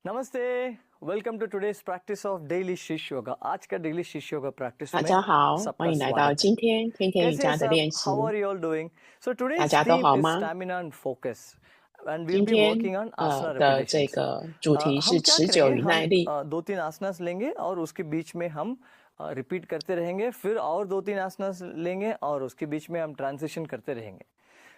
नमस्ते, welcome to today's practice of daily शिष्य योगा। आज का डेली शिष्य योगा प्रैक्टिस 大 में 家好， सबका 欢迎来到 स्वागत है। 今天天天瑜 कैसे 伽 हैं 的 सब? 练习。 How are you all doing? So 大 today's 家都 theme 好 is 吗？ stamina and focus, and we'll 今 be 天 working on asana 的这 repetitions. 个主题是 हम क्या 持久 करेंगे? 与耐 हम 力。 दो तीन आसनास लेंगे और उसके बीच में हम रिपीट करते रहेंगे, फिर और दो तीन आसनास लेंगे और उसके बीच में हम ट्रांजिशन करते रहेंगे.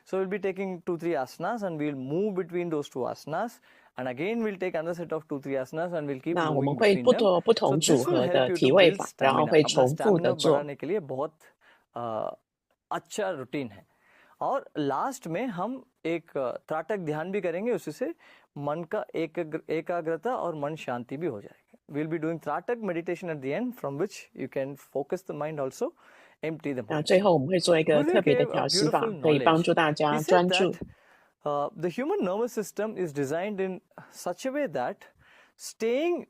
So we'll be taking 2-3 asanas and we'll move between those two asanas, and again we'll take another set of 2-3 asanas and we'll keep 那我们 moving 会 between 不 them. 同不 So 同组 this will 合 help 的 you 体 to 位 build 法，然后 stamina. 会 अपना 重复的 stamina 做。 बढ़ाने के लिए बहुत अच्छा routine है. और last में हम एक त्राटक ध्यान भी करेंगे, उसी से मन का एकाग्रता और मन शांति भी हो जाएगा. We'll be doing त्राटक meditation at the end, from which you can focus the mind also, empty the 那 body. 最后我们会做一个 Gurudev 特别的 gave a 调息法， beautiful 可以帮 knowledge. 助大 He 家 said 专 that 注。 the human nervous system is designed in such a way that staying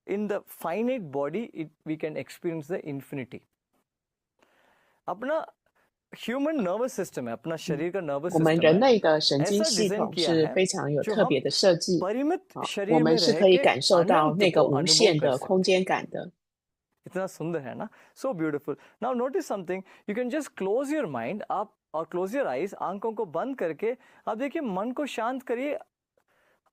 in the finite body, we can experience the infinity. अपना human nervous system है, अपना शरीर का nervous 我们 system 人 है, 类的神经 ऐसा 系 design 统 किया 是 है 非常有 जो 特 हम 别的设计。 परिमित 我 शरीर 们 में 是 रह 可以 के 感受到 अनंत 那个 को 无 अनुभव 限 कर 的 सकते. 空间感的。 इतना सुंदर है ना, so beautiful. Now notice something, you can just close your mind आप और close your eyes, आंखों को बंद करके आप देखिए, मन को शांत करिए.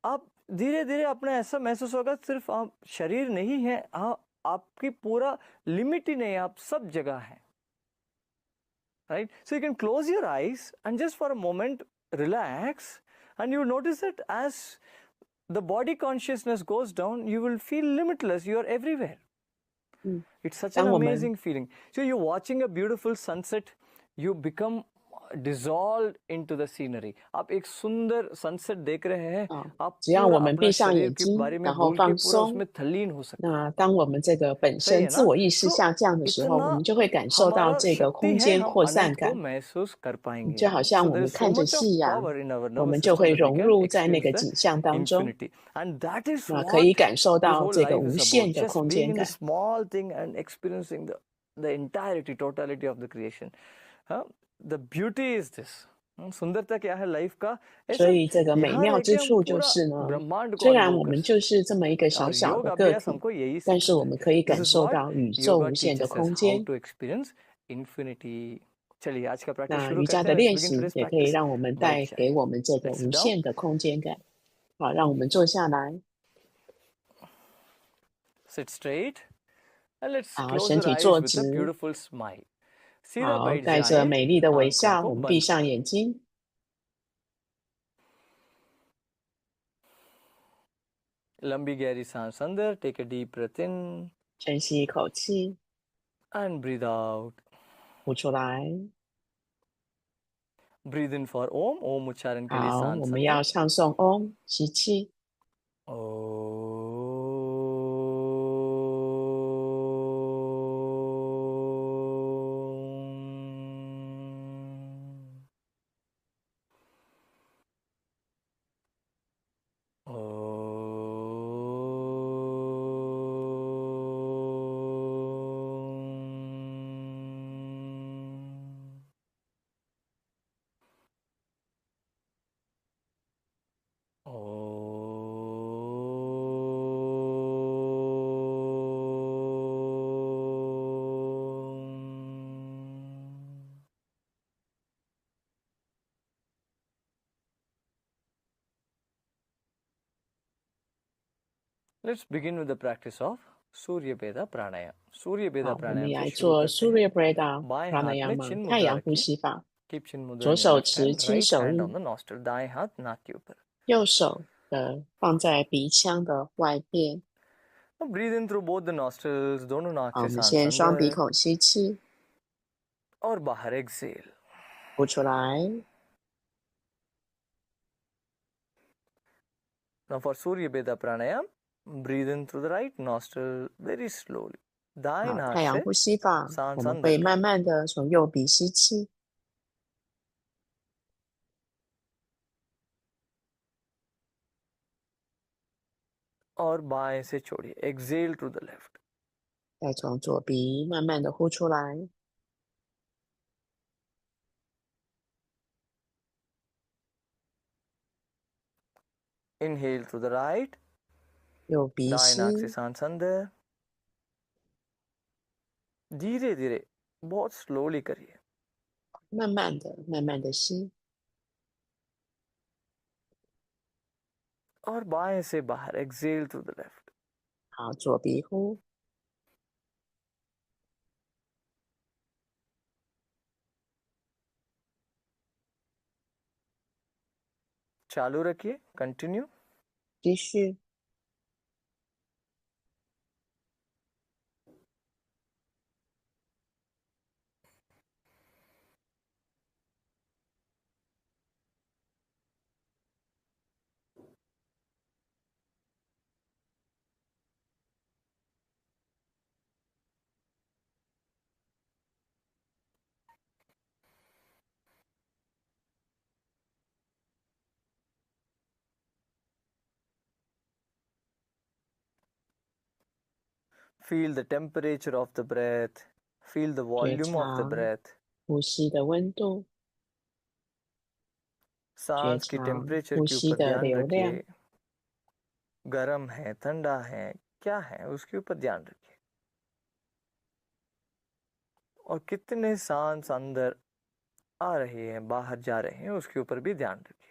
आप धीरे धीरे अपने ऐसा महसूस होगा सिर्फ आप शरीर नहीं है, आपकी पूरा लिमिट ही नहीं, आप सब जगह है. Right? So you can close your eyes and just for a moment relax, and you will notice that as the body consciousness goes down, you will feel limitless. You are everywhere. It's such an 当我们 amazing feeling. So you're watching a beautiful sunset, you become dissolved into the scenery. आप एक सुंदर sunset देख रहे हैं, आप 只要 पूरा 我们 अपना 闭上 शरीर 眼 के 睛， बारे में 然后 भूल के 放 पूरा 松。 उसमें तल्लीन हो सकते हैं. 那当我们这个本 सही 身 है 自 ना? 我意识 So 下降的时候，我 इतना 们就会感受到 हमारा 这个 शक्ति 空 है, 间 हम 扩散 अनंत को 感， महसूस कर पाएंगे. 就好像 So 我 there 们 is so 看着 much of 夕阳， power in our 我 nervous 们就 system 会 that we 融 can 入在那 experience 个 the 景象当中， infinity. And that is 可以 what 感受 this 到 whole 这个 life 无 is 限 about. 的 Just 空 being 间 in the 感。 small thing and experiencing the entirety, totality of the creation. The beauty is this. सुंदरता क्या है life का? 所 ऐसा 以这个美 यहाँ 妙 रह 之 के हम 处就 पूरा 是呢， ब्रह्मांड को 虽然 अनुभव 我 कर 们 सकते 就是这么一个 हैं. 小 और 小 योग 的个 अभ्यास 体， हमको यही 但是我 सिखाता 们 है. 可以 This 感 is 受 what 到宇宙 yoga 无限的 teaches us, 空 how 间。 to experience infinity. चलिए आज का प्रैक्टिस 那 शुरू 瑜伽 करते 的 हैं. Let's 练 begin 习 today's 也可以 practice. 让我们 बैठ 带 जाए. 给我们这个 Let's 无 sit down. 限的空间感。好，让我们坐下来。 Sit straight and let's 好， close 身 your 体 eyes 坐 with a 直。 beautiful smile. सीधा 好， बैठ 带着 जाएं, 美丽的微 आंखों 笑， को 我们 बंद 闭上 करें. 眼睛。 लंबी गहरी सांस अंदर, take a deep breath in 深吸一口气， and breathe out. 呼出来。 Breathe in for Om. Om उच्चारण के लिए 好， सांस 我们 अंदर. 要唱诵 Om， 吸气。 Let's begin with the practice of Surya Veda Pranayama. Surya 好， Veda 我们 Pranayama 来 से शुरू 做 करते हैं. Surya Prada बाएं हाथ में Pranayama चिन 太 मुद्रा 阳呼 रखिए. 吸法。 Keep chin mudra 左 in your 手 left 持 hand, 亲 right 手 hand 印， on the nostril, दाएं हाथ नाक के ऊपर. 右手的放在鼻腔的外边。 Now breathe in through both the nostrils, दोनों नाक 好， से 我们 सांस 先双鼻 अंदर 孔吸气， और बाहर exhale. 呼出来。 Now for Surya Veda Pranayama, breathe in through the right nostril very slowly. दाएं 好， नाक 太阳 से 呼吸法，我 सांस 们 अंदर 会 करें 慢慢的从右鼻吸气， और बाएं से छोड़िए. Exhale to the left. 再从左鼻慢慢的呼出来。 Inhale through the right 有鼻 दाएं नाक से 吸， सांस अंदर, धीरे धीरे बहुत स्लोली करिए, 慢慢的、慢慢的吸， और बाएं से बाहर एक्सेल थ्रू द लेफ्ट। 好，左鼻呼， चालू रखिए, continue. 继续。 Feel the temperature of the breath, feel the 觉 volume of the 察 breath, 呼吸的温度， 觉 सांस की 察 टेम्परेचर 呼 के 吸 ऊपर 的 ध्यान 流量， रखिए, गर्म है, ठंडा है, क्या है उसके ऊपर ध्यान रखिए, और कितने सांस अंदर आ रहे हैं बाहर जा रहे हैं उसके ऊपर भी ध्यान रखिए।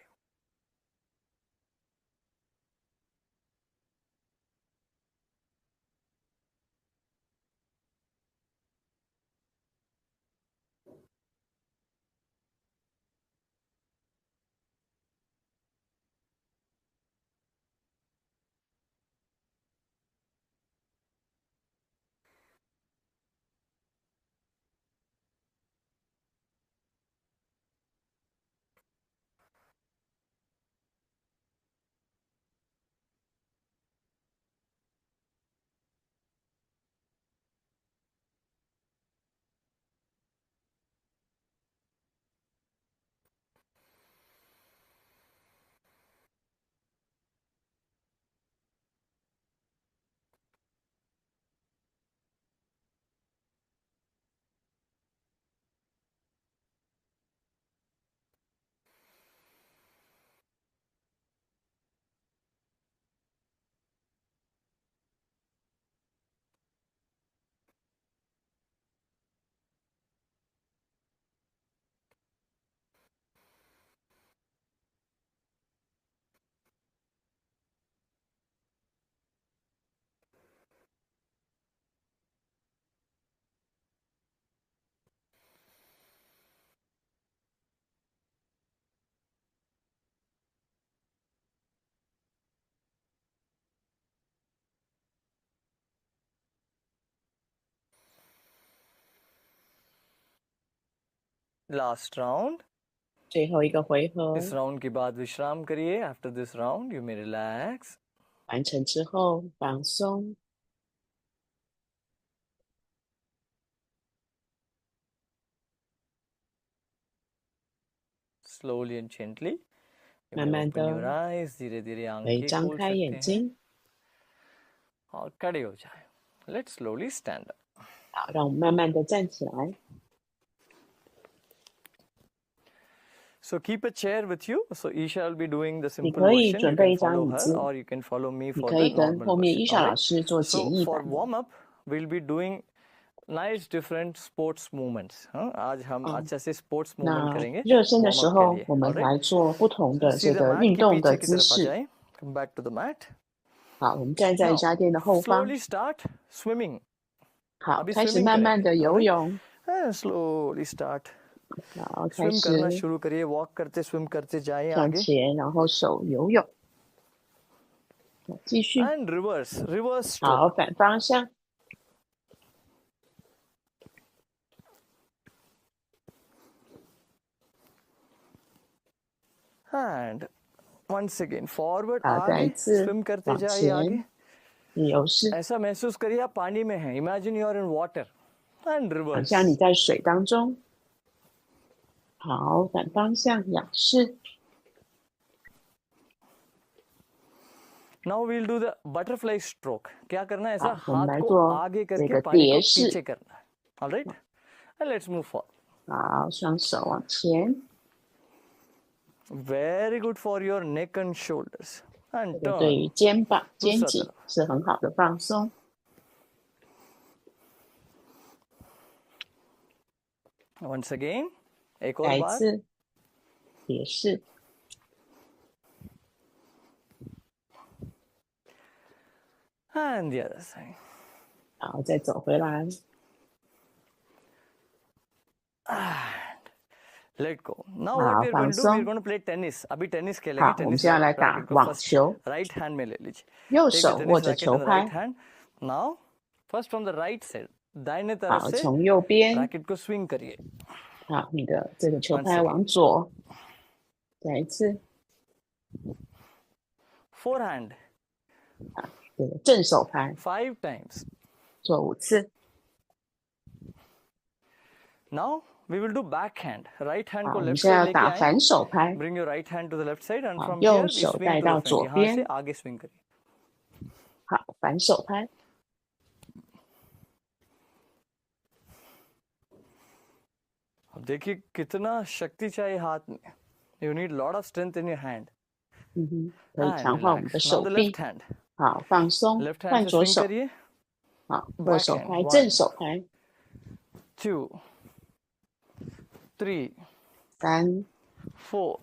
लास्ट राउंड, 最后一个回合 इस राउंड के बाद विश्राम करिए। After this round you may relax. 完成之后放松， slowly and gently you 慢 may 慢 open your 的 eyes, धीरे धीरे 可以 आंखें 张 खोल 开 सकते 眼 हैं 睛。 और खड़े हो जाए। Let's slowly stand up. 好，让我们慢慢的站起来。 So keep a chair with you. So Isha will be doing the 你 simple 可以 version. You 准备 can 一张 follow 椅 her 子， or you can follow me 你 for 可 the 以跟 normal 后面 version. 伊莎 All 老 right. 师做简 So 易 for 版的。 warm up, we'll be doing nice different sports movements. हाँ? आज हम 哦， अच्छे से sports movement 那 करेंगे 热身的 warm 时 up के 候， लिए. 我们 All right. 来做不同的这 सीधा 个 mat 运 के 动的 पीछे की 姿 तरफ आ 势。 जाए. Come back to the mat. 好，我们站在瑜 Now 伽垫的后方。 slowly start swimming. 好， अभी 开始 swimming 慢慢 करेंगे. 的 All 游 right. 泳。 And slowly start. 好，开 swim करना 始 शुरू करिए. Walk करते swim करते जाइए 向 आगे. 前，然后手游泳。好，继续。 And reverse 好， stroke. 反方向。 And once again forward 好，再一 आगे 次 swim करते 往 जाइए आगे. 前，自由式， ऐसा महसूस करिए आप पानी में हैं. Imagine you are in water. And 好像你 reverse. 在水当中。好，反方向仰视。 Now we'll do the butterfly stroke. क्या करना है ऐसा 好，我们 हाथ 来 को 做 आगे 这 करके 个 पानी को 蝶式。 पीछे करना है. All right. And let's move forward. 好，双手往前， Very good for your neck and shoulders. And 这个对 turn. 于肩膀、肩 दूसरा 颈 तरफ. 是很好的放松。 once again एक और 再一 बार 次，也是。 and the other side 好，再走回来。 let go now हाँ, what we are going to do we are放松。 going to play tennis अभी tennis 好， खेलेंगे 我们 tennis 现在来打 racket को 网 first 球， right hand में ले लीजिए 右 take 手 the 握 tennis 着 racket 球 in the right 拍。 hand now first from the right side दाहिने तरफ 好， से 从右边， racket को swing करिए 好，你的这个球 Once 拍 again 往左。再一次， forehand 这个正手拍 5 times 做5次。 now we will do backhand right hand 好， को 我们 left 现在 side 要 लेके 打 आए 反手拍。 bring your right hand to the left side and 好， from 右 here we 手 swing 带 to 到 the front 左 यहाँ से 边。 आगे swing करिए 好，反手拍。 अब देखिए कितना शक्ति चाहिए हाथ में you need lot of strength in your hand 嗯哼，可以 and 强化我们的 relax now 手 the 臂 left。hand 好，放松， left hand 换 से 左 swing 手。 करिए 好，握手 backhand 拍， 1 正手拍。 2 3 3、 4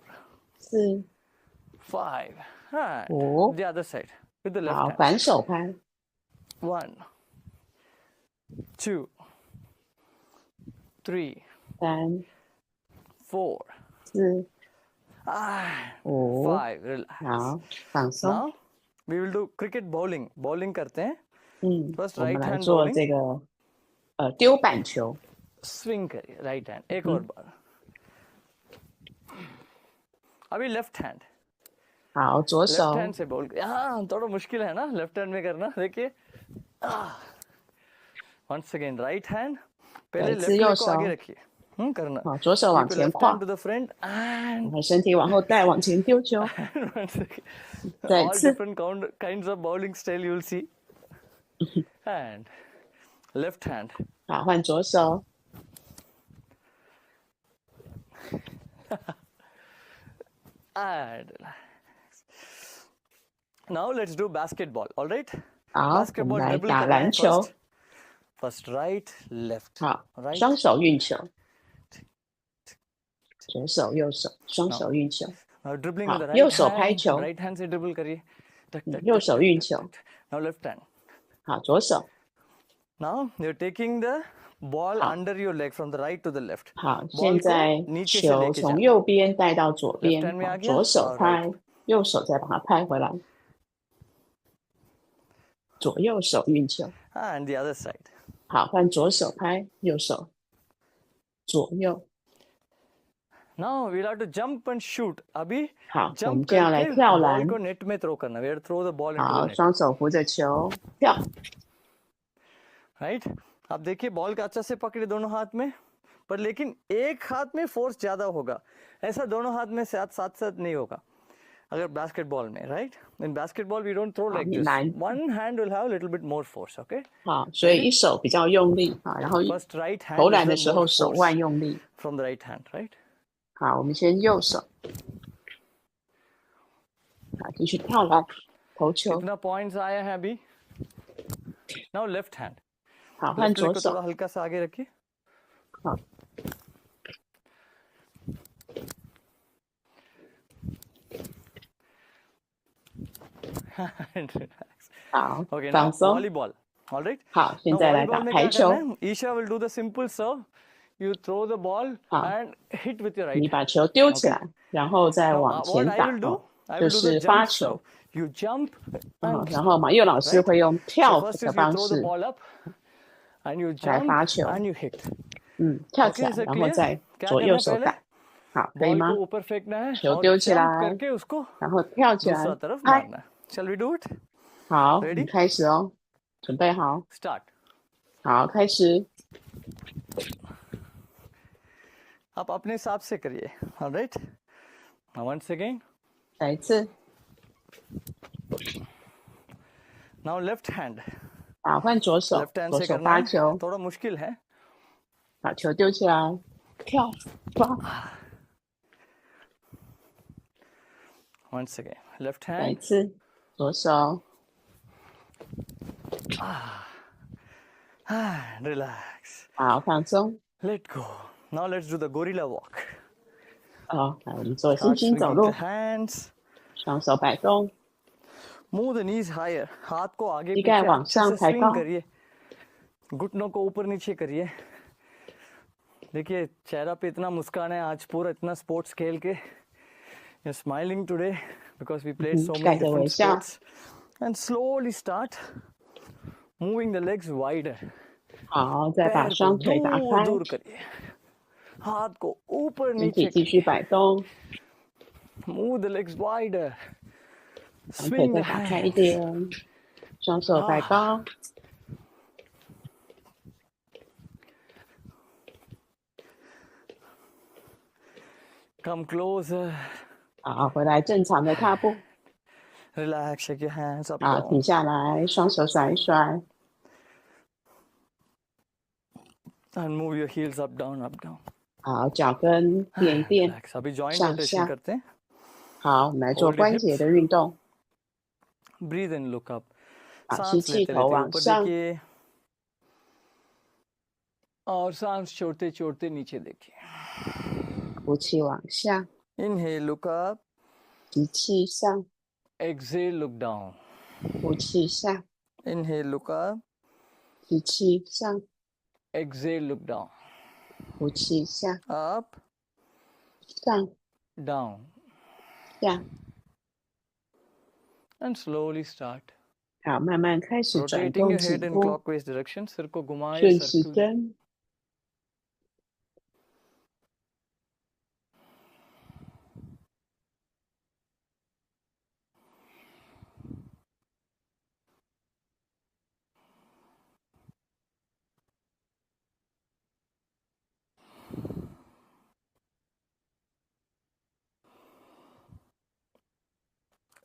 4、 5 and 5。 the other side with the 好， left hand 反手拍。 1 2 3 3、 4 4、 and 5。 5 relax 好，放松。 now we will do cricket bowling bowling करते हैं 嗯， first 我们 right 来 hand 做 bowling 这个丢板球。 swing करिए right hand एक और बार अभी left hand 好，左 left 手。 hand से बोल हाँ थोड़ा मुश्किल है ना लेफ्ट हैंड में करना देखिए वंस अगेन राइट हैंड पहले再一 लेफ्ट 次 लेग 右 को 手。 आगे रखिए करना 好，左手往 keep your 前 left 跨 hand to，the front and 然后身体往后带，往前丢球。 once again 再一 all 次。 different kinds of bowling style you will see and left hand 好，换左手。 and now let's do basketball all right 好，我们 basketball 来 dribble 打 करना है 篮球。 first right left 好， right 双手运球。左手右手，双手运球。 now dribbling 好 with the 右 right 手拍 hand 球。 right hand से dribble करिए टक, टक, 右 टक, 手 टक, 运 टक, 球。 टक. now left hand 好，左手。 now you're taking the ball 好 under your leg from the right to the left 好， ball 现在 को नीचे से 球 लेके 从 जाना 右边带到左 left 边， hand में आ 好 गया 左手 और 拍 right，右手再把它拍回来。左右手运球。 and the other side 好，换左手拍，右手。左右。 now we'll have to jump and shoot अभी 好，我们 jump 这样来 करके 跳 ball 篮。 को net में throw करना we have to throw the ball into 好， the net 双手扶着球跳。 right अब देखिए बॉल का अच्छा से पकड़े दोनों हाथ में पर लेकिन एक हाथ में फोर्स ज्यादा होगा ऐसा दोनों हाथ में साथ साथ साथ नहीं होगा अगर बास्केटबॉल में right in basketball we don't throw like this nine. One hand will have little bit more force okay 好，所以一手比较用力啊，然后 first right 投 hand 篮的 is 时 the 候 more 手腕 force 用力。 from the right hand right 好，我们先右手。好，继续跳篮，投球。 कितना points आया है अभी now left hand 好，换 left leg 左 को 手 थोड़ा。हल्का सा आगे रखिए 好， and relax 好 okay now 放松。 volleyball all right 好，现 now 在来打 volleyball में 排 क्या 球 करना。है Isha will do the simple serve you throw the ball 好 and hit with your 你 right 把 hand 球丢起来，然后再 now 往前 what I 打 will do 哦， I 就 will do the 是发 jump 球 serve。you jump 嗯， and 然后马佑老师 right 会用 so 跳 first is 的 you 方 throw the 式， ball up and you 来 jump 发球， and you hit 跳起 okay 来， is it 然后 clear 再 क्या 左 करना 右 है 手 पहले 打，好，可以 ball 吗 को？ऊपर फेंकना है 球 और 丢起 jump 来， करके उसको 然后跳起来 दूसरा तरफ 拍。 मारना है shall we do it 好，我 ready 们开始哦，准备好， start 好，开始。 आप अपने हिसाब से करिए all right now once again 再一次， now left hand 好，换左手， left hand 左 से 手 करना 发 है 球， थोड़ा मुश्किल है 把球丢起来，跳，抓， once again left 再一 hand 次，左手， Relax. 好，放松。 Let go. Now let's do the gorilla walk. 好，来我们做星 Start 星走 swinging 路 the，hands. 双手摆动， Move the knees higher. हाथ को आगे 膝盖 पीछे 往 अच्छे 上 से 抬 swing 高。 करिए. घुटनों को ऊपर नीचे करिए. देखिए चेहरा पे इतना मुस्कान है आज पूरा इतना स्पोर्ट्स खेल के. You're smiling today because we played so 带 many 着微 different 笑。 sports. And slowly start moving the legs wider. 好，再把 पैर को 双腿打 दूर 开， दूर करिए. हाथ को ऊपर 身体 नीचे 继续 करिए. 摆动， Move the legs wider. 双腿 Swing 再 the 打开一 hands. 点，双手摆高。 Come closer. 好，回来正常的踏步。 Relax. Shake your hands up 好， down. 停下来，双手甩一甩。 And move your heels up down up down. 好，脚跟垫一垫， Relax. अभी joint 上 rotation 下。 करते हैं. 好，我们来做 Hold your 关节 hips. 的运动。 Breathe in, look up. 好，吸 सांस 气， लेते 头 लेते 往 ऊपर 上。 देखिए. और सांस छोड़ते छोड़ते नीचे देखिए. 呼气往下， Inhale, look up. 吸气上， Exhale, look down. 呼气下， Inhale, look up. 吸气上， Exhale, look down. 呼气下， Up, 上 down. 下。 And slowly start 好，慢慢开始转 rotating 动 your 颈 head in 部， clockwise direction. सिर को घुमाए 顺时 circle. 针。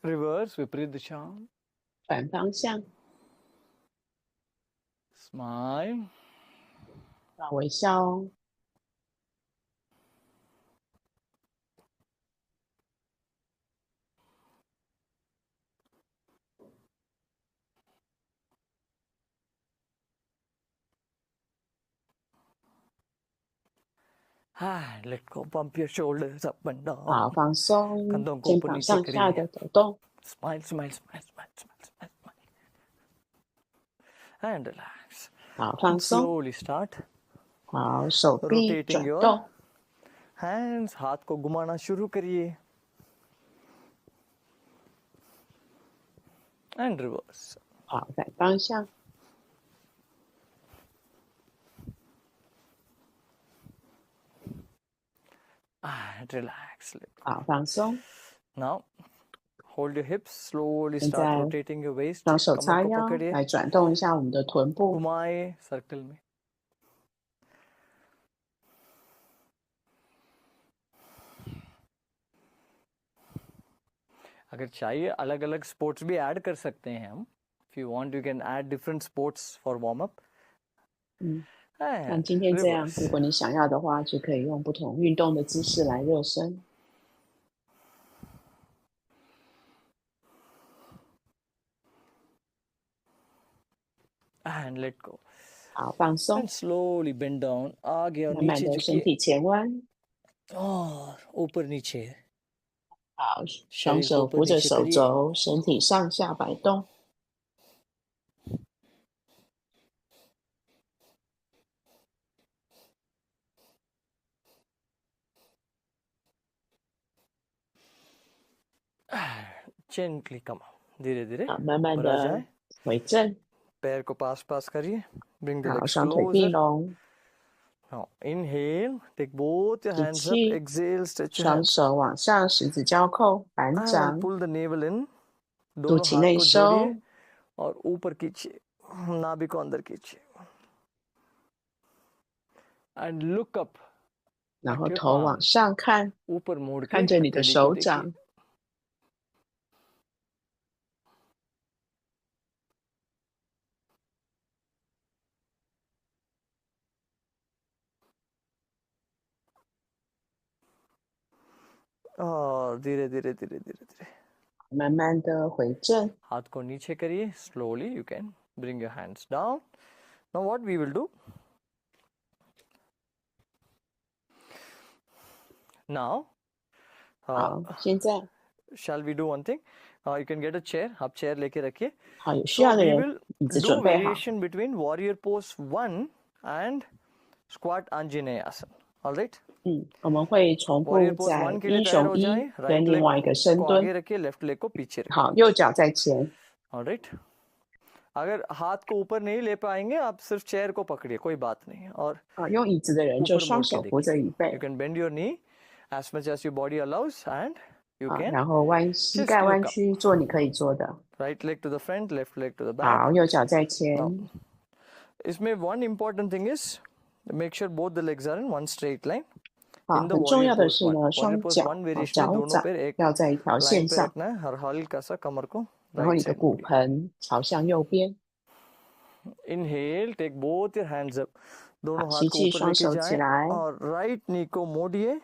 Reverse, विपरीत दिशा. 反方向， Smile. 要微笑哦。Let go. Bump your shoulders up and 好， down. 放松， कंधों को 肩 ऊपर 膀 नीचे 上下 करिए. 的抖动。 Smile, smile, smile, smile, smile, smile, smile. And relax. 好，放 And 松。 slowly start 好，手臂 rotating 转 your 动。 hands. हाथ को घुमाना शुरू करिए. And reverse. 好，反方向。 And relax. Let go. 好，放松。 Now, hold your hips. Slowly 现 start 在 rotating your waist. 双手 कमर 叉 को 腰， पकड़िए. 来转动一下我们的臀部。 घुमाए सर्कल में. अगर चाहिए अलग अलग स्पोर्ट्स भी ऐड कर सकते हैं हम. If you want, you can add different sports for warm up. 像 And 今天这样， reverse. 如果你想要的话，就可以用不同运动的姿势来热身。 And let go. 好，放松 And，slowly bend down. आगे और 慢慢 नीचे 的身 झुकिए. 体前弯。 और ऊपर नीचे. 好， शरीर 双 को 手 ऊपर 扶着 नीचे 手 करिए. 肘，身体上下摆动。 Gently come up. धीरे धीरे 好，慢慢 ऊपर आ 的 जाए. 回正。 पैर को पास पास करिए. Bring the 好， legs 双腿并 closer. 拢， Now inhale. Take both your 吸 hands up. 气， Exhale. Stretch your 双 hands. 手往上，十指交扣，反 And 掌， pull the navel in. 肚 दोनों 脐 हाथ 内 को 收， जोड़िए और ऊपर खींचिए. नाभि को अंदर खींचिए. And look up. 然后 at your 头往 arms. 上看， ऊपर मोड़ के 看着你的 हथेली को 手 देखिए. 掌。 और धीरे धीरे धीरे धीरे धीरे 慢慢的回正， हाथ को नीचे करिए. Slowly you can Bring your hands down. Now what we will do, now 好，现在 shall we do one thing? You can get a chair. आप chair लेके रखिए. 好，有需 So 要的 we 人 will 椅子 do 准备好。 variation between warrior pose 1 and squat Anjaneyasana. All right? 我们会重复 Warrior pose 在 1के लिए 英 तैयार 雄 हो 一 जाएं. 跟 Right 另 leg 外一个深 को 蹲。 आगे रखिए, left leg को पीछे रखिए. 好，右脚在前。 All right? अगर हाथ को ऊपर नहीं ले पाएंगे, आप सिर्फ चेयर को पकड़िए, कोई बात नहीं. और 用椅子的人就 ऊपर 双 मोड़ के 手扶着椅 देखिए. You 背， can bend your knee as much as your body allows, and you can 然后膝 just 盖弯 look up. 曲，做你可以做的。 Right leg to the front, left leg to the 好， back. 右脚在前。 Now, इसमें one important thing is make sure both the legs are in one straight line. 好， In the 很重 warrior 要的 pose 是 1. 呢， warrior 双 pose 脚 1variation में 脚 दोनों 掌 पैर एक 要在一条 line 线 पे 上， रखना है. हर हल्का सा कमर को 然后 right 你的 side 骨 मोड़िए. 盆朝向右边。 Inhale, take both your hands up. 好， दोनों 吸 हाथ को 气， ऊपर 双 लेके 手起 जाएं 来。 और राइट नी को मोड़िए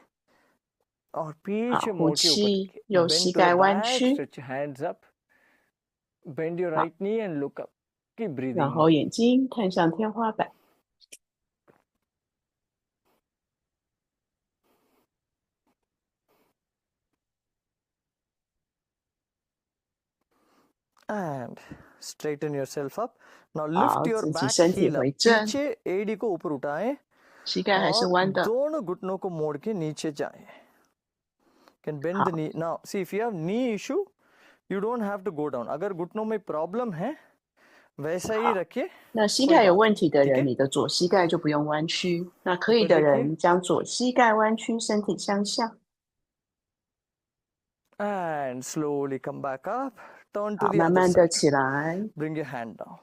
और 好， पीछे 呼 मोड़ के ऊपर 气， देखिए. 右 Bend 膝 to the 盖弯 back, 曲， stretch your hands up. Bend your 好， right knee and look up. Keep 然 breathing. 后眼睛看向天花板。 And straighten yourself up. Now 好， lift your 自己 back 身体 heel up. 回正， पीछे एड़ी को ऊपर उठाएं 膝盖还是 और 弯的。 दोनों घुटनों को मोड़ के नीचे जाएं. Can bend the 好， knee. Now see if you have knee issue, you don't have to go down. अगर घुटनों में प्रॉब्लम है वैसा ही 好， रखिए, 那膝 कोई 盖有 बात 问 नहीं. 题的 ठीक 人， है? 你的左膝盖就不用弯曲。那可以 ऊपर 的 देखिए 人，将左膝盖弯曲，身体向下。 and slowly come back up. Turn to 好， the 慢 other 慢的 side. 起来。 Bring your hand down.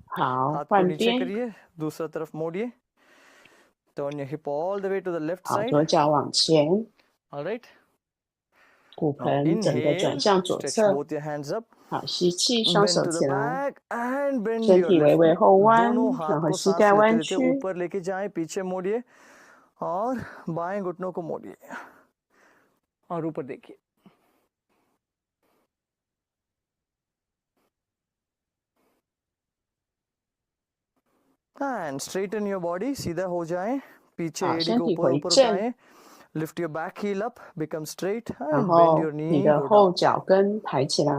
好， हाथ को 换 नीचे 边。 करिए, दूसरा तरफ मोड़िए. Turn your hip all the way to the left 好， side. 左脚往前， All right? 骨 Now 盆整个转 inhale, 向左 stretch 侧。 both your hands up. 好，吸气，双 Bend 手 to the 起来， back and bend 身 your 体微 left 微 knee. 后弯， दोनों 然 हाथ 后 को 膝 सांस 盖 लेते 弯 लेते 曲。 ऊपर लेके जाएं, पीछे मोड़िए और बाएं घुटनों को मोड़िए और ऊपर देखिए. And straighten your body. सीधा हो जाएं, पीछे 好， एड़ी 身 को 体 ऊपर 回 ऊपर 正， उठाएं. Lift your back heel up, become straight 然 and bend 后 your 你 knee, 的 go 后 down. 脚跟抬起来，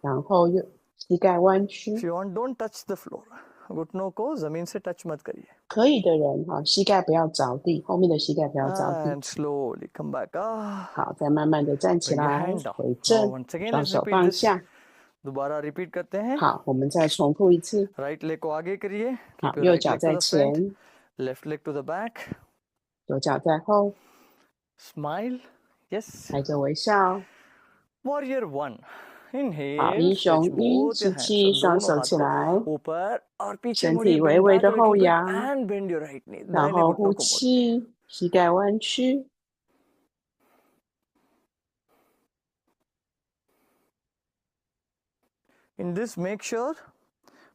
然后右膝盖弯 If 曲。 you want, don't touch the floor. घुटनों को जमीन से टच मत करिए. 可以的人，哈，膝盖不要着地，后面的膝盖不要着地。 And slowly come back up. 好，再慢慢的站起 Bring your 来， hand down. 回 Now 正， once again, 双 let's 手 repeat 放 this. 下。 दोबारा repeat करते हैं. 好，我们再重复一次。 Right leg को आगे करिए. 好， Keep your 右 right 脚 leg to 在 the front, 前， left leg to the back. 左脚在后， Smile. Yes. 带着微笑。 Warrior 1. 好， Inhale. 英 Stretch 雄一， both 吸 your hands. 气，双 दोनों 手 हाथ 起 को 来， ऊपर और पीछे 身 मोड़िए. 体微 Bend 微 back 的 a 后 little bit 仰， and bend your right knee. 然 दाहिने 后 घुटनों 呼 को मोड़िए. 气，膝盖弯曲。 In this, make sure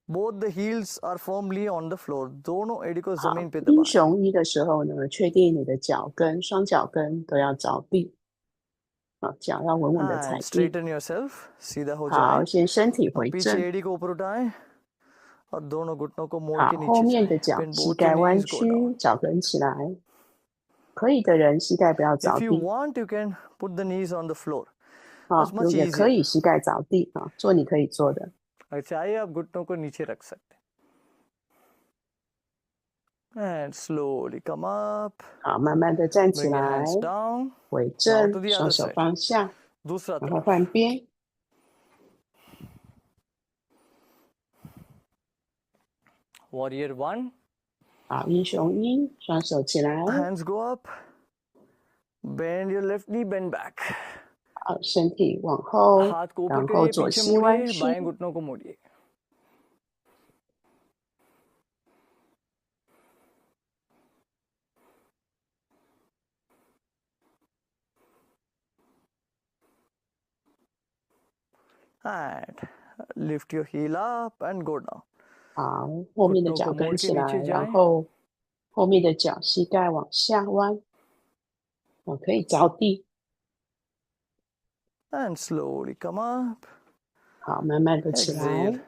both the heels are firmly on the floor. दोनों एड़ी को 好， जमीन पे 英 दबाएं. 雄一的时候呢，确定你的脚跟、双脚跟都要着地，好，脚要稳稳的踩 And 地。 straighten yourself. सीधा हो 好， जाएं. 先身体 और 回 पीछे 正。 एड़ी को ऊपर उठाएं और दोनों घुटनों को मोड़ 好， के 后 नीचे 面的 जाएं. 脚 Bend 膝 both 盖 your 弯 knees, go down. 曲，脚跟起来。可以的人膝盖不要着 If you 地， want, you can put the knees on the floor. 好 That's，much 也可 easier. 以膝盖着地啊，做你可以做的。 अगर चाहे आप घुटनों को नीचे रख सकते हैं. And slowly come up. 好，慢慢的站起 Bring your 来， hands down. 回 Now to 正， the 双 other 手 side. 放下， दूसरा 然后 तरफ. 换边。 Warrior 1. 好，英雄一，双手起来， Hands go up. Bend your left knee, bend back. 好，身体往后， हाथ को ऊपर 然后 करिए, 左 पीछे 膝弯 मोड़िए, 曲， बाएं घुटनों को मोड़िए. And lift your heel up and go down. 好，后面的 घुटनों 脚 को मोड़ 跟 के 起来， नीचे 然 जाएं. 后后面的脚膝盖往下弯，可以着地。 And slowly come up. 好，慢慢的起来 Exhale.，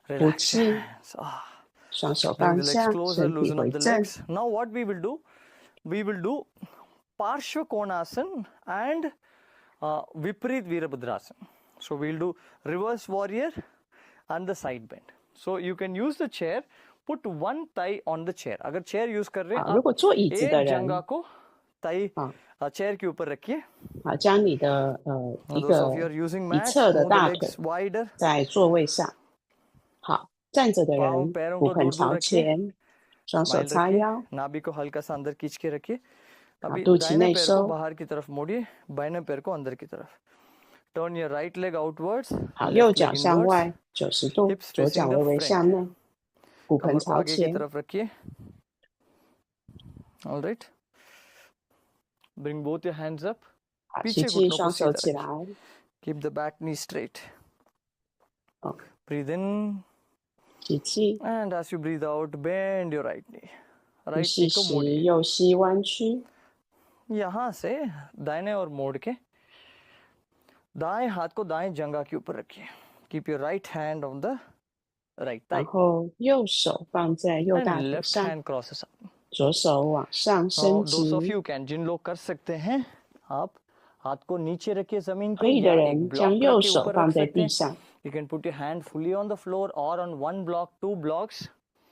Relax 气 your hands. 双手 Bring 放 the legs 下， closer, 身体 loosen 回 up the 正。 legs. Now what we will do? We will do Parshva Konasana and Viparit Virabhadrasana. So we'll do reverse warrior and the side bend. So you can use the chair. Put one thigh on the chair. अगर chair use कर रहे हैं 如果坐椅 आप 子的 एक 人 जंगा को thigh 啊 chair के ऊपर रखिए. 好，将你的一 Those of you 个 are using 一 mat, 侧的 move the 大腿 legs wider. 在座位上。好，站着的 पाँव 人 पैरों 骨 को 盆 दूर दूर 朝 रखिए. 前，双手 स्माइल 叉 रखिए. 腰， नाभि को हल्का सा अंदर खींच के रखिए. 好， अभी 肚脐 दाहिने 内 पैर को 收。 बाहर की तरफ मोड़िए. बाएं पैर को अंदर की तरफ. Turn your right leg outwards. 好，右 Left 脚 leg 向 inwards. 外90度， Hips 左脚 facing 微 the 微 front. 向内，骨盆 कमर को 朝 आगे की 前。 तरफ रखिए. All right. Bring both your hands up. 好，吸 पीछे 气， घुटनों को 双手 सीधा 起 रखिए. 来。 Keep the back knee straight. 好， Breathe in. 吸气， And as you breathe out, bend your right knee. 呼 Right 吸 knee को 时 मोड़िए. 右膝弯曲。 यहाँ से दाहिने और मोड़ के दाएं हाथ को दाएं जंगा के ऊपर रखिए. Keep your right hand on the right 然 thigh 后右手放在右大 and 腿 left 上， hand crosses up. 左手往上 Now 升 those of 级。 you can जिन लोग कर सकते हैं आप हाथ को नीचे रखिए जमीन 可 पे 以的 या 人 एक 将 ब्लॉक 右 रख के 手 ऊपर 放 रख 在 सकते 地 हैं. 上。 You can put your hand fully on the floor or on one block, 2 blocks.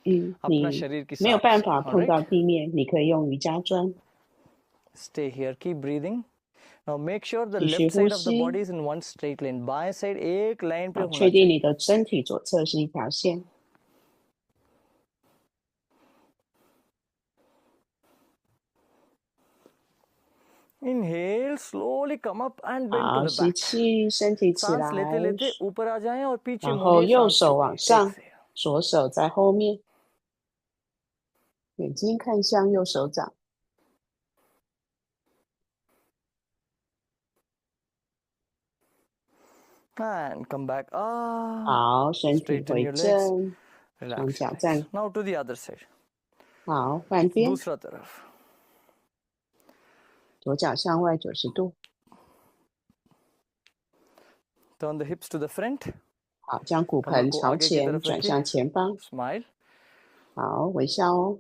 你 अपना शरीर की 没有 साथ 办 से. 法 All 碰到 right. 地面，你可以用瑜伽砖。 Stay here. Keep breathing. Now make sure the 继续 left 呼 side of the 吸。 body is in one straight line. बाएं side एक line पे 好， होना 确定 चाहिए. 你的身体左侧是一条线。 Inhale, slowly come up and bend to 好， the 吸 back. 气，身体起 सांस लेते 来， लेते ऊपर आ जाएं और पीछे 然后 मुड़िए 右 सांस 手往 छोड़िए. 上， Exhale. 左手在后面，眼睛看向右手掌。 And come back up. 好，身体 Straighten 回 your legs. 正， Relax 双 your 脚 legs. 站。 Now to the other side. 好，换边， दूसरा तरफ. 左脚向外90度。 Turn the hips to the front. 好，将骨 कमर 盆 को 朝 आगे की 前， तरफ 转 रखिए. 向前方。 Smile. 好，微笑哦。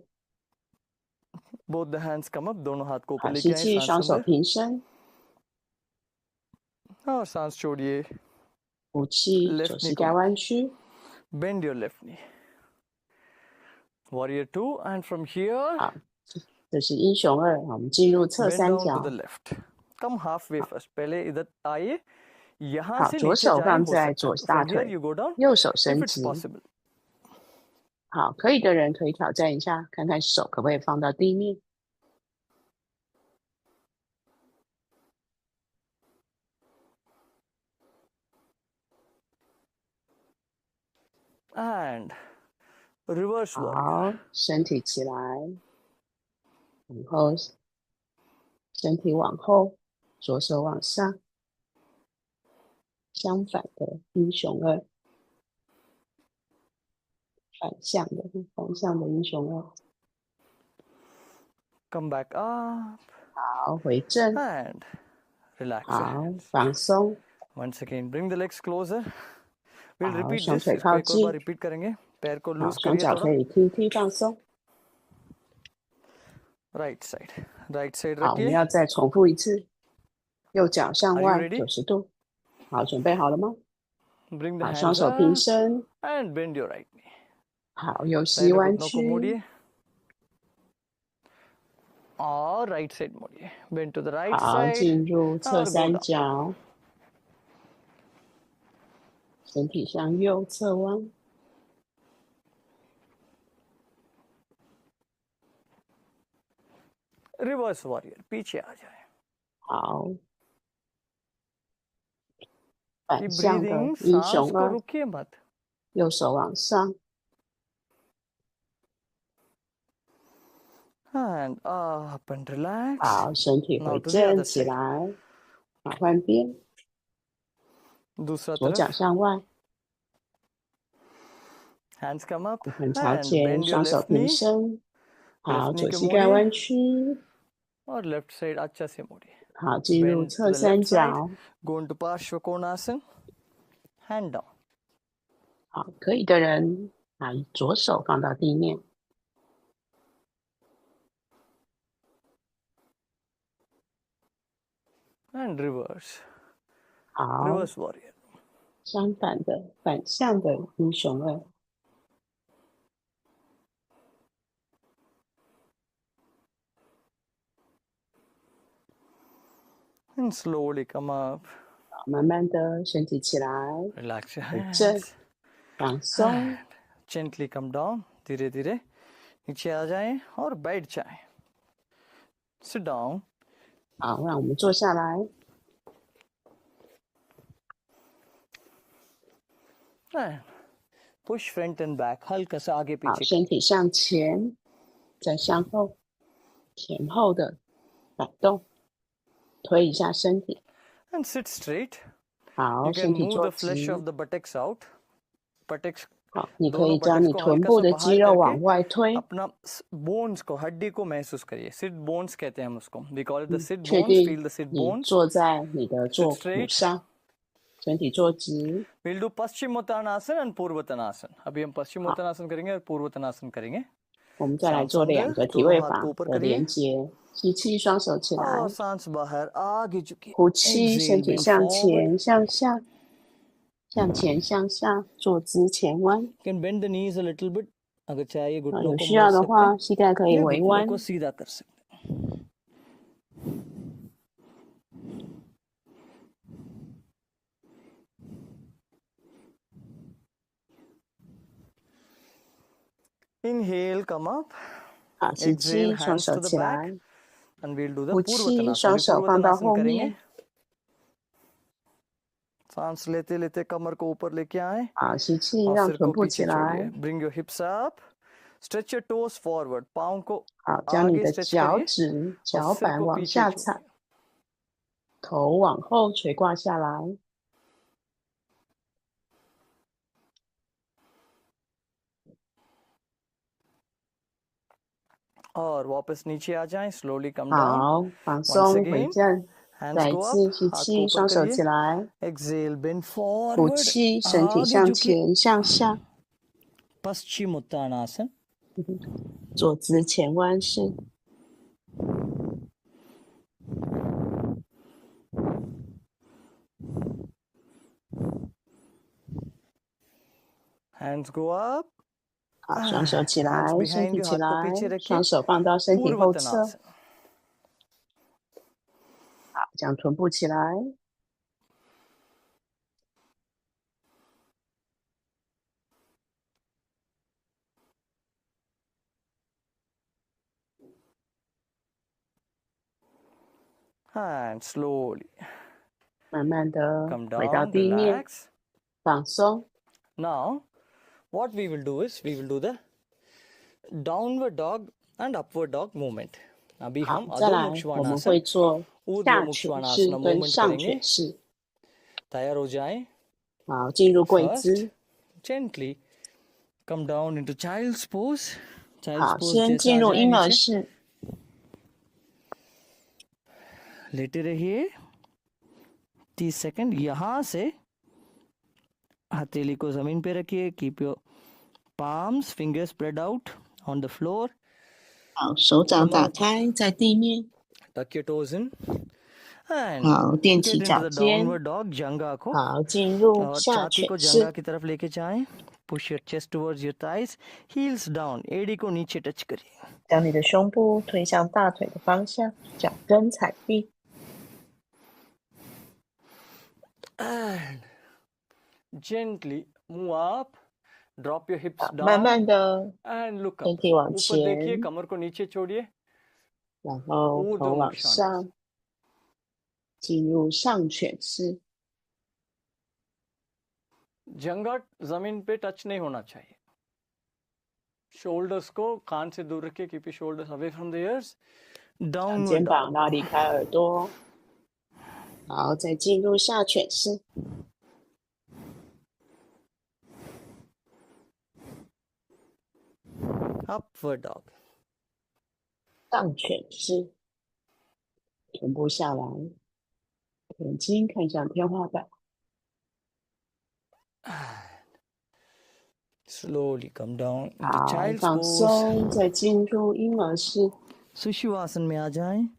Both the hands come up. दोनों हाथ को 好， ऊपर 吸 लेके आए 气， सांस 双手 अंदर. 平伸。 और सांस छोड़िए. 呼气， Left 左 knee 膝 को 盖弯曲。 Bend your left knee. Warrior 2 and from here 好，这是英雄2。我们进入侧 bend 三 down to 角。 the left. Come halfway first. पहले इधर आइए. यहाँ 好， से 左 नीचे 手 जाए 放 हो 在 सकता 左 है. 大 From here 腿， you go down 右手 if 伸 it's 直。 possible. 好，可以的人可以挑战一下，看看手可不可以放到地面。 And reverse warrior. 好，身体起来，然后身体往后，左手往上，相反的英雄2，反向的英雄2。 Come back up 好，回正， and relax your 好， hands. 放松， Once again, bring the legs closer. We'll 好， repeat 双 this. 腿 इसको 靠 एक और बार 近， repeat करेंगे. पैर को 好， लूज 双 करिए 脚可 थोड़ा. 以踢踢放松。 Right side. Right side 好，我们 रखिए. 要再重复一次，右脚向 Are you 外 ready? 90度。好，准备好了吗？ Bring the 好，双 hands 手平 up 伸， and bend your right knee. 好，右膝 दाहिने 弯 घुटनों को 曲， मोड़िए. और right side मोड़िए. Bend to the right 好， side 进入侧 और go 三 down. 角，身体向右侧弯。 Reverse warrior. पीछे आ जाए. 好，反 Keep 向的 breathing. 英 सांस 雄 को 2， रुकिए मत. 右手往上， And up and relax. 好，身体 Now 回 to the other 正起 side. 来，好，换边， दूसरा 左脚 तरफ. 向外， Hands come up 骨盆朝 and 前， bend your 双手 left 平 knee. 伸，好， Left knee 左 को 膝盖弯 मोड़िए 曲， और left side अच्छा से मोड़िए. 好，进入 Bend to 侧 the 三 left side. 角， Go into Parshva Konasana. Hand down. 好，可以的人把左手放到地面， And reverse. 好， Reverse warrior. 相反的反向的英雄二， And slowly come up. 好，慢慢的身体起来， Relax your 回正， hands. 放松， And gently come down. धीरे धीरे नीचे आ जाएं और बैठ जाएं. Sit down. 好，让我们坐下来， And push front and back. हल्का सा आगे 好， पीछे. 身体向前，再向后，前后的摆动，推一下身体， And sit straight. 好， You 身 can 体 move 坐 the flesh 直， of the buttocks out. Buttocks 好，你可 दोनों 以将 buttocks 你 को 臀 हल्का 部 सा 的 बाहर 肌肉往 करके 外推， अपना बोन्स को हड्डी को महसूस करिए. सिट बोन्स कहते हैं हम उसको. We call it the sit 确 bones. 定 Feel the sit 你 bones. 坐在你的 Sit 坐骨 straight. 上，身体坐直。 We'll do Paschimottanasana and Purvattanasana. अभी हम Paschimottanasana करेंगे और Purvattanasana करेंगे. 我们再来 सांस 做2 अंदर, 个体 दोनों 位 हाथ 法 को ऊपर 的 करिए 连接。吸气，双手起来； और सांस बाहर आगे झुकिए. 呼气，身 Exhale, 体 bend 向 forward. 前、向下、向前、向下，坐姿前弯。 You can bend the knees a little bit. अगर चाहिए 啊， घुटनों 有 को 需要 मोड़ 的 सकते 话， हैं 膝盖可以 या 微 घुटनों 弯。 को सीधा कर सकते हैं. Inhale, come up. 好，吸 Exhale, 气，双 hands 手 to the 起 back. 来； And we'll do the 呼气， Purvattanasana. 双 अभी 手放到 Purvattanasana 后 करेंगे. 面。 सांस लेते लेते कमर को ऊपर लेके आए 好，吸气， और 让 सिर 臀 को 部起 पीछे 来。 छोड़िए. Bring your hips up. Stretch your toes forward. पाँव को 好，将你 आगे 的 stretch 脚 करिए 趾、 और 脚 सिर 板 को 往 पीछे 下 छोड़िए. 踩，头往后垂挂下来。 और वापस नीचे आ जाएं. Slowly come down. 好，放 Once 松，回 again, 正。 hands 再一 go 次 up. 吸 हाथ को 气， ऊपर 双手起 करिए. 来； Exhale, bend 呼 forward. 气，身体 आगे 向 झुकिए. 前、向下， Paschimottanasana. 坐姿前弯式。 Hands go up. 好，双手起来， Hands 身 behind 体 you. 起 हाथ को 来， पीछे रखिए. 双手放到身体后侧。 Purvattanasana. 好，将臀部起来。 And slowly 慢慢的 come 回到 down. 地面， Relax. 放松。 Now, what we will do is we will do the downward dog and upward dog movement. अभी 好 हम 再来 अधोमुख 我们会 श्वानासन 做 ऊर्ध्व 下 मुख 犬式 श्वानासना 跟 movement 上 करेंगे. 犬式。 तैयार हो जाएं. 好，进入跪 First, 姿。 gently come down into child's pose. Child's 好， pose 先 जैसे 进 आ 入 जाए 婴儿 नीचे. 式。 लेटे रहिए. 30 सेकंड. यहाँ से हथेली को जमीन पे रखिए. Keep your palms, fingers spread out on the floor. 好，手掌打开在地面。 Tuck your toes in. And 好，踮 get 起 into 脚 the 尖。 downward dog, जंगा को. 好，进入 और 下 छाती को 犬 जंगा 式。 की तरफ लेके जाएं. Push your chest towards your thighs. Heels down. एड़ी को नीचे टच करिए. 将你的胸部推向大腿的方向，脚跟踩地。 And gently move up. Drop your hips 好，慢 down 慢的 and look 身 up. 体往 ऊपर देखिए, 前， कमर को नीचे छोड़िए. 然后 ऊर्ध्व 头 मुख 往 श्वानासन. 上，进入上犬式。 जंगा जमीन पे टच नहीं होना चाहिए. शोल्डर्स को कान से दूर रखिए. Keep your shoulders away from the ears. 将 Downward 肩膀 dog. 拉离开耳朵。好，再进入下犬式。 Upward dog. 上犬式，臀部下来，眼睛看向天花板。Slowly come down into 好， child's 放 pose. 松，再进入婴儿式。 सुशिवासन में आ जाएं.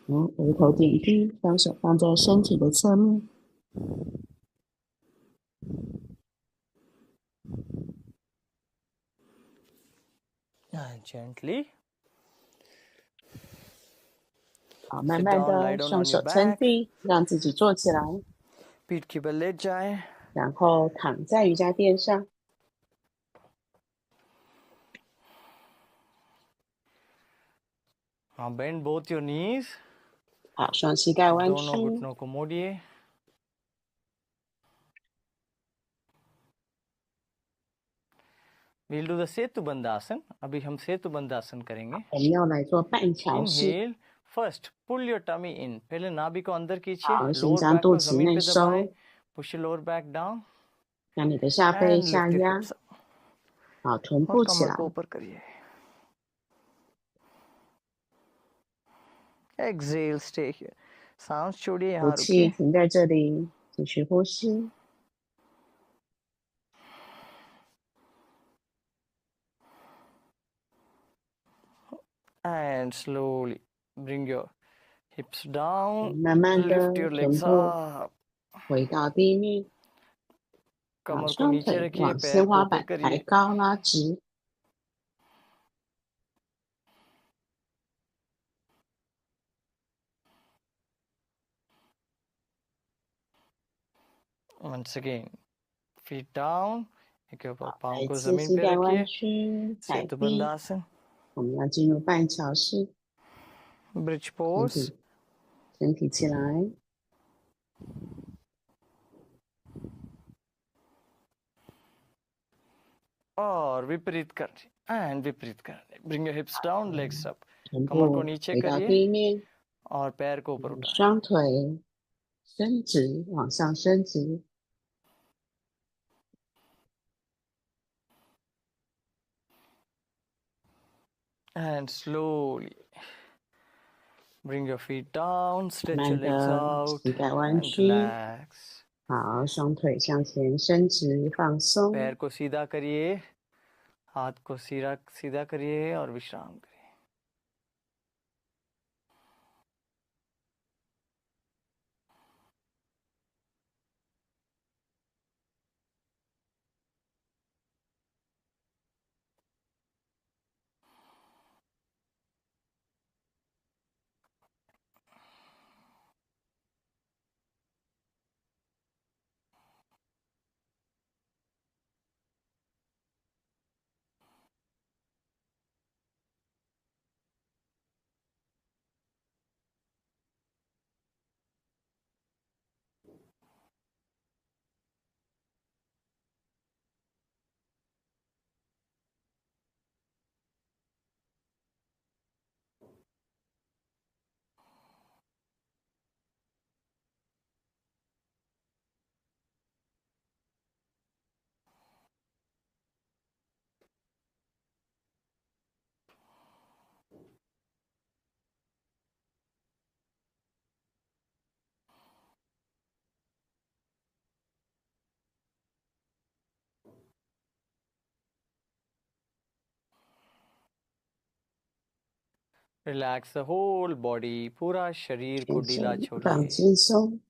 额头点低，双手放在身体的侧面。 And gently 好，慢 sit 慢 down, lie 的 down 双 on your 手撑 back. 地，让自己坐起来， पीठ के बल लेट जाएं. 然后躺在瑜伽垫上。 हाँ, bend both your knees. 好，双膝盖弯 दोनों 曲， घुटनों को मोड़िए. We'll do the सेतु बंदासन. अभी हम सेतु बंदासन करेंगे. 我们要来做半桥式。 Inhale. First, pull your tummy in. पहले नाभि को अंदर खींचिए. 好，先 Lower 将 back 肚 को 脐 जमीन 内 पे दबाएं. 收， Push your lower back down 让你的下背 and 下 lift your 压， hips up. 好，臀 और 部起 कमर 来， को ऊपर करिए. Exhale, stay here. सांस छोड़िए, 呼 यहाँ 气 रुकिए. 停在这里，继续呼吸。 And slowly bring your hips down. 慢慢的 Lift your 臀 legs 部 up. 回到地面，把 कमर को 双 नीचे 腿 रखिए, 往 पैर 天 को 花 ऊपर 板抬 करिए. 高拉直。 Once again, feet down. एक ऊपर 好， पाँव 再 को 次 जमीन 膝 पे 盖弯 रखिए. 曲，踩 सेतु 地。 बंदासन. 我们要进入半桥式， Bridge 身 pose. 体身体起来， और विपरीत करने. And विपरीत करने. Bring your hips down, legs up. 臀 कमर को 部 नीचे 回到 करिए 地面， और पैर को ऊपर उठाएं. 双腿伸直，往上伸直。 And slowly bring your feet down, stretch 慢 your legs 的 out 膝盖弯 and 曲， relax. 好，双腿向前伸直，放松。 पैर को सीधा करिए, हाथ को सीधा सीधा करिए और विश्राम करिए. Relax the whole body, पूरा शरीर को 全 ढीला 身放 छोड़िए. 轻松，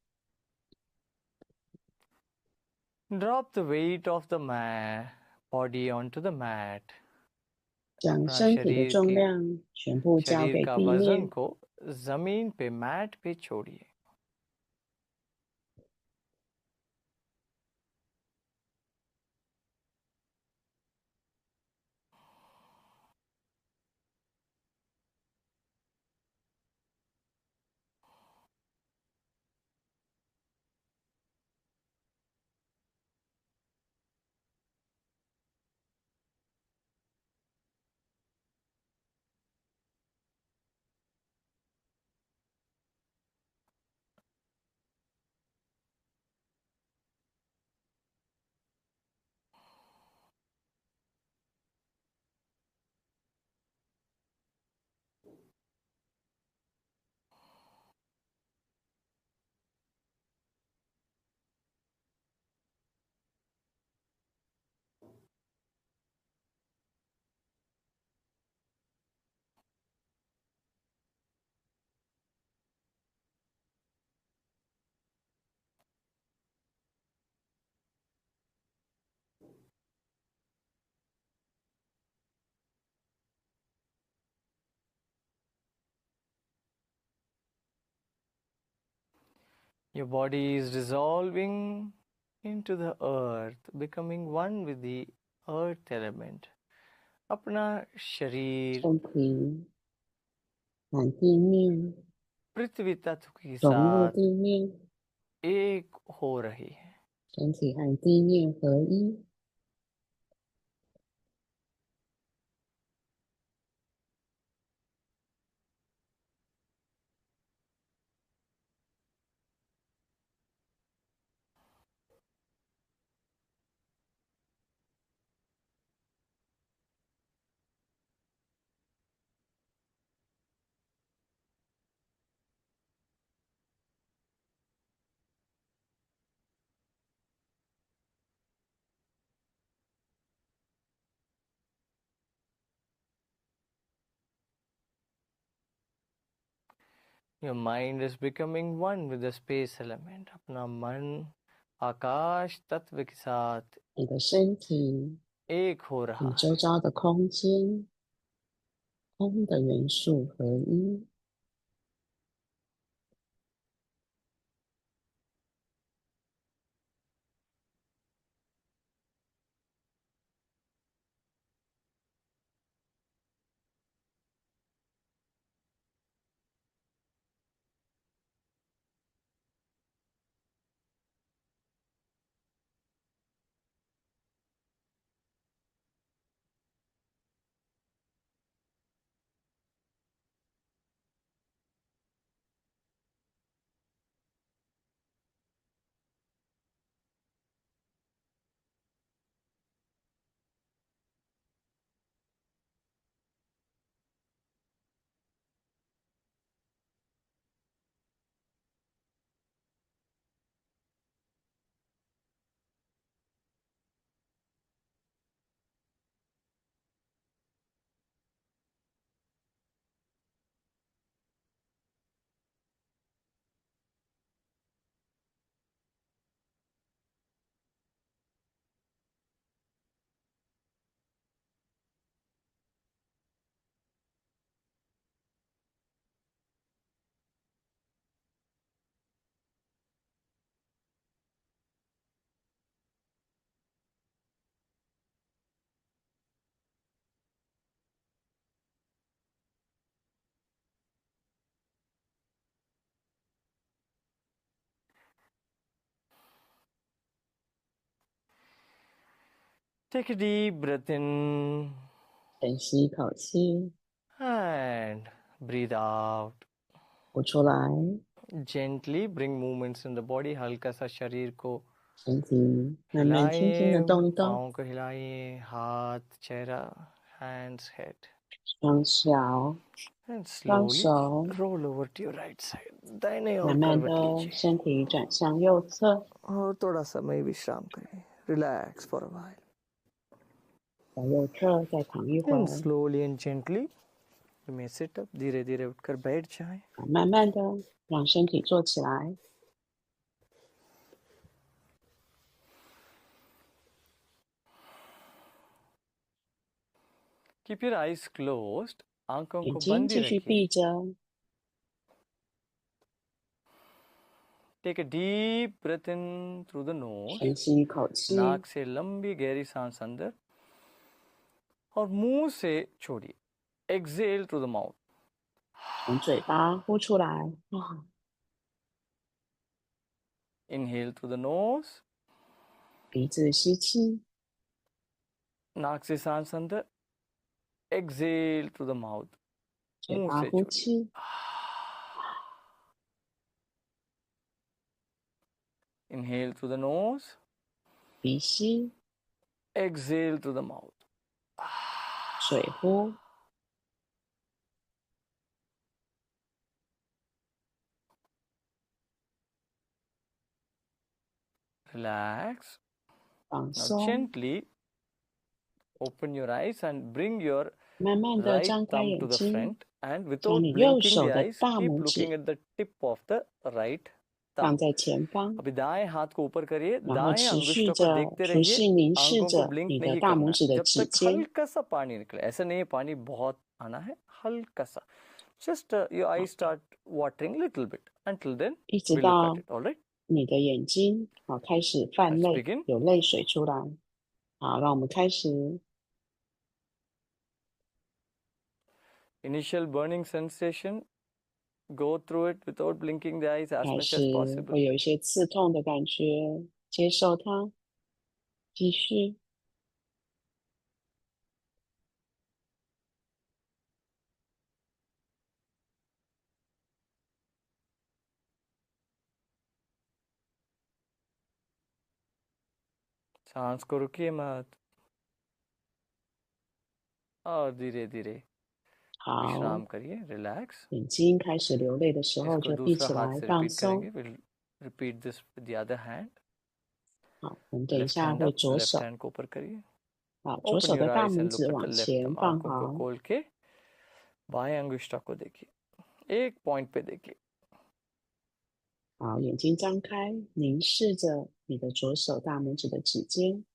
Drop the weight of the body onto the mat. 将 अपना 身体的 शरीर 重 की 量全部交 शरीर 给 का 地 वजन 面， को जमीन पे मैट पे छोड़िए. Your body is dissolving into the earth, becoming one with the earth element. अपना शरीर 身体和地面 पृथ्वी तत्व के 融入 साथ 地面， एक हो रही है. 身体和地面合一。 Your mind is becoming one with the space element. अपना मन आकाश तत्व के साथ 你的身体 एक हो 与 रहा 周 है. 遭的空间、空的元素合一。 Take a deep breath in 深吸一口气， and breathe out. 呼出来， Gently bring movements in the body. हल्का सा शरीर को 身体慢慢轻轻的 हिलाइए, 动一动， पाँव को हिलाइए, हाथ, चेहरा, hands, head, 双脚、 and 双 slowly 手， roll over to your right side. दाहिने ओर 慢慢 करवट 的 लीजिए 身体转向右侧， और थोड़ा समय विश्राम करें. Relax for a while 在右侧再躺一会 and 儿， slowly and gently you may sit up. धीरे धीरे उठकर बैठ जाएं. 慢慢的让身体坐起来， Keep your eyes closed. आंखों 眼 को 睛 बंद ही 继续 रखिए. 闭着， Take a deep breath in through the nose. 深吸一口气， नाक से लंबी गहरी सांस अंदर और मुंह से छोड़िए. Exhale through the mouth. 从嘴巴呼出来，啊， Inhale through the nose. 鼻子吸气， नाक से सांस अंदर. Exhale through the mouth. 嘴 मुंह 巴 से 呼 छोड़िए. 气， Inhale through the nose. 鼻吸， Exhale through the mouth. 水呼， Relax. 放 Now 松， gently open your eyes and bring your 慢慢的 right 张开 thumb to 眼 the 睛， front and 将 without 你右 blinking 手 the 的 eyes, 大 keep 拇 looking 指 at the tip of the right 放 thumb. 在前方， अभी दाएं हाथ को ऊपर करिए. 然后 दाएं 持续 अंगुष्ठों को 着 देखते 仔 रहिए. 细凝视 आंखों को 着 ब्लिंक 你的 नहीं 大 करना 拇指 है 的 जब 指 तक 尖， हल्का सा पानी निकले. ऐसा नहीं है पानी बहुत आना है, हल्का सा. just your eyes start watering a little bit. Until then, 一直 we look at 到 it. All right. 你的眼睛开始泛 Let's 泪， begin. 有泪水出来。好，让我们开始。 Initial burning sensation. Go through it without blinking the eyes as 开 much 始 as possible. 会有一些刺痛的感觉，接受它，继续。सांस को रुकिए मत और धीरे धीरे 好， विश्राम करिए, relax. 眼睛开始流泪的时候 इसको 就闭 दूसरा 起 हाथ 来， से 放 repeat 松。 करेंगे. We'll repeat this with the other hand. 好，我们等一 Left 下 hand 会 up, 左 left 手， hand को ऊपर करिए. 好，左 Open 手的 your 大 eyes 拇 and 指 look at 往 the left 前 thumb. 放 आंखों को 好， खोल के बाएं अंगुष्ठा को देखिए. एक पॉइंट पे देखिए. 好，眼睛张开，凝视着你的左手大拇指的指尖。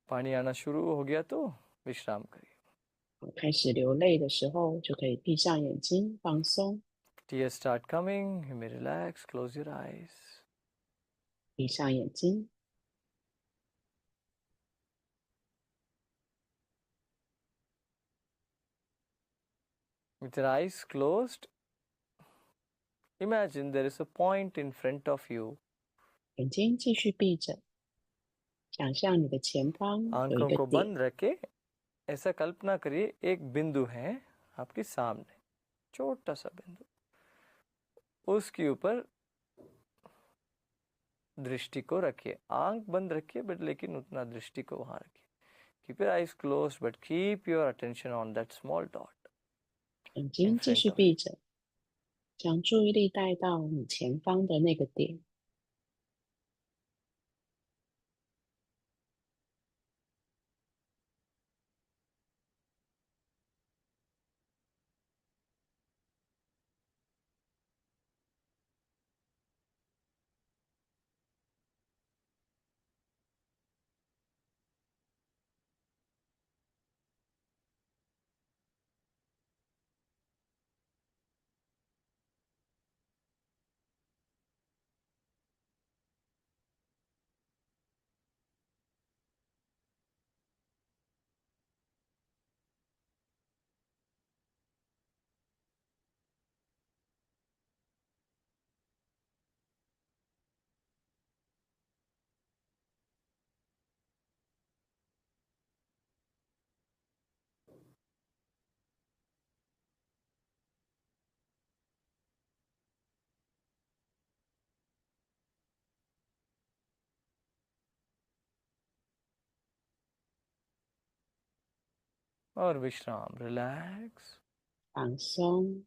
पानी आना शुरू हो गया तो विश्राम करिए. 开始流泪的时候，就可以闭上眼睛放松， Tears start coming. You may relax. Close your eyes. 闭上眼睛。 With your eyes closed, imagine there is a point in front of you. 眼睛继续闭着，想象你的前方有一 आंखों 个 को 点， बंद रखे ऐसा कल्पना करिए एक बिंदु है आपके सामने, छोटा सा बिंदु. उसके ऊपर दृष्टि को रखिए. आंख बंद रखिए बट लेकिन उतना दृष्टि को वहां रखिए. Keep your eyes closed but keep your attention on that small dot 眼 in 睛继 front 续 of you. 闭着，将注意力带到你前方的那个点。 और विश्राम, relax. 放松，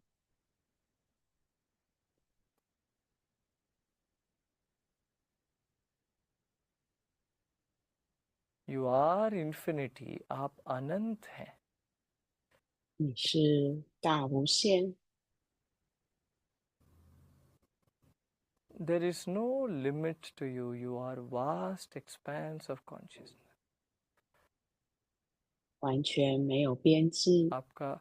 You are infinity. आप अनंत हैं. 你是大无限， There is no limit to you. You are vast expanse of consciousness. 完全没有边际。 आपका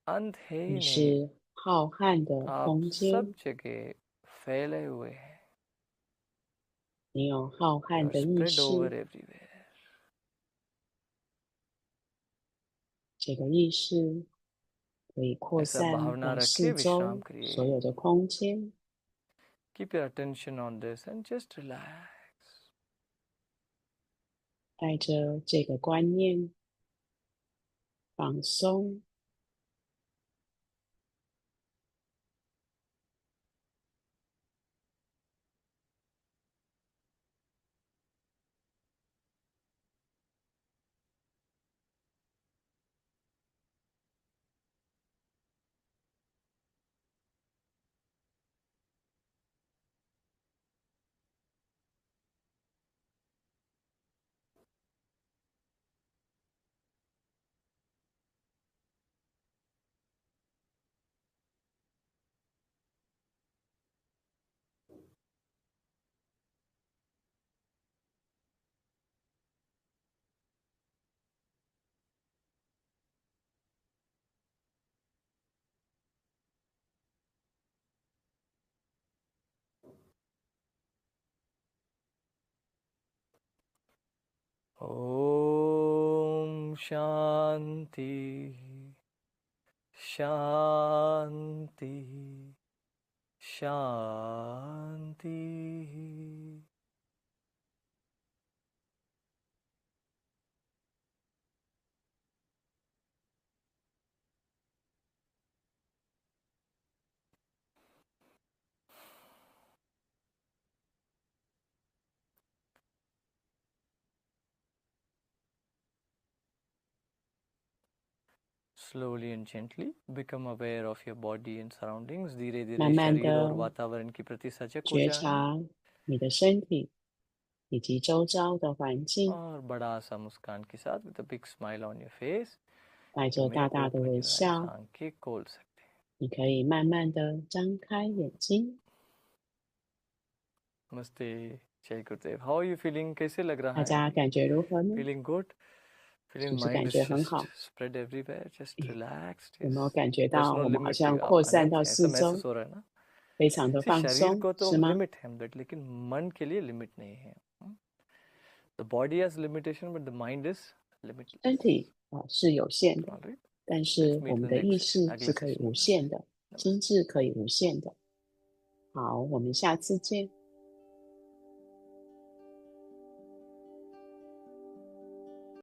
अंत है ही 你 नहीं. 是浩瀚的 आप 空 सब 间， जगह फैले हुए हैं. 你有浩 You 瀚 are 的意 spread over 识， everywhere. 这个意识可以扩 ऐसा 散 भावना 到 रखे 四 विश्राम 周 करिए. 所有的空间。 Keep your attention on this and just relax. 带着这个观念放松， Om Shanti Shanti Shanti. Slowly and gently become aware of your body and surroundings. धीरे धीरे 慢慢 शरीर और 的 वातावरण के प्रति सजग हो 觉 जाएं 察你的身体以及周遭的环境， और बड़ा सा मुस्कान के साथ with a big smile on your face 带 you 着 may 大大的 open 微 your eyes. 笑， आंखें खोल सकते हैं. 你可以慢慢的张开眼睛。 नमस्ते जय गुरुदेव. How are you feeling? कैसे लग 大 रहा है? 家感觉如何呢？ Feeling good? 是 Feeling 不是 mind 感 is 觉很 just 好？ spread everywhere, just relaxed. 有没有 Yes. 感觉到 There's no 我们好 limit. 像 आप 扩散 आनंद 到 ऐसा 四周， महसूस हो रहा है ना? 非常的 See, 放 शरीर 松， को तो 是吗？ लिमिट है बट लेकिन मन के लिए लिमिट नहीं है. The body has limitation but the mind is 身 limitless. 体是有限的， All right. 但 Let's 是 meet 我 in 们 the 的意 next 识 session. 是 अगले 可以 session 无 में. 限的， नमस्ते. 心智可以无限的。好，我们下次见。